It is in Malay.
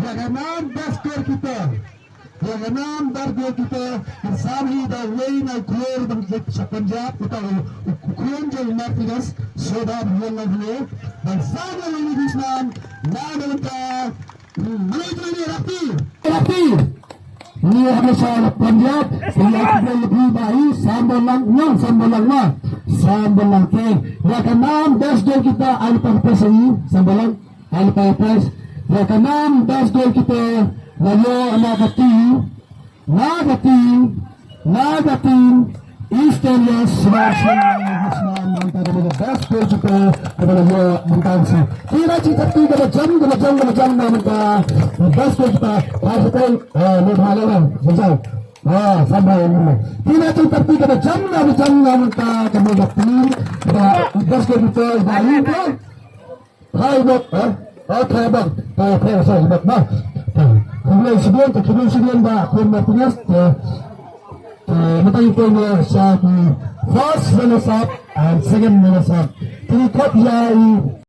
Yang enam baskor kita. Yang enam dargol kita bersama dah Wayne Aguirre sa Punjab kita ukuran jauh Martinez sudah berjalan dulu dan sama ini Islam nama kita Malaysia ni Rafi ini ada soal Punjab yang lebih baik sambalang ke yang enam baskor kita alpha pesani sambalang alpha pes yang enam baskor kita lalu nagating Eastern Selection Hasman antara mga best coach ito kepada dia mentansi. Kira cita tiga macam namun ka best coach kita pasal lebih macam sampai ini. Kira cita tiga macam namun ka kepada tim best coach kita baik kan? Hai bot, okay bot, sorry bot bah. Kemudian sekian ba Martinez matay po niya sa first runner-up and second runner-up. Tinikot niya